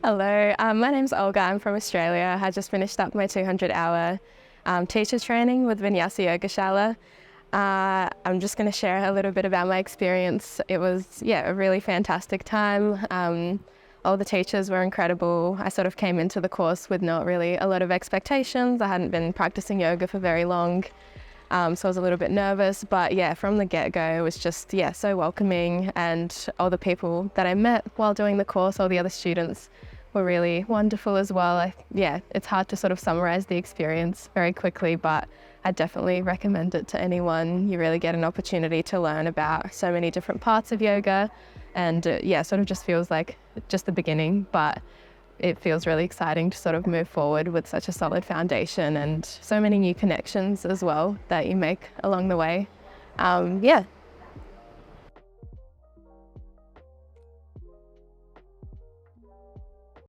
Hello, my name's Olga. I'm from Australia. I just finished up my 200-hour teacher training with Vinyasa Yogashala. I'm just going to share a little bit about my experience. It was, a really fantastic time. All the teachers were incredible. I sort of came into the course with not really a lot of expectations. I hadn't been practicing yoga for very long, so I was a little bit nervous. But from the get-go, it was just, so welcoming. And all the people that I met while doing the course, all the other students, were really wonderful as well. It's hard to sort of summarize the experience very quickly, but I definitely recommend it to anyone. You really get an opportunity to learn about so many different parts of yoga, and sort of just feels like just the beginning, but it feels really exciting to sort of move forward with such a solid foundation and so many new connections as well that you make along the way.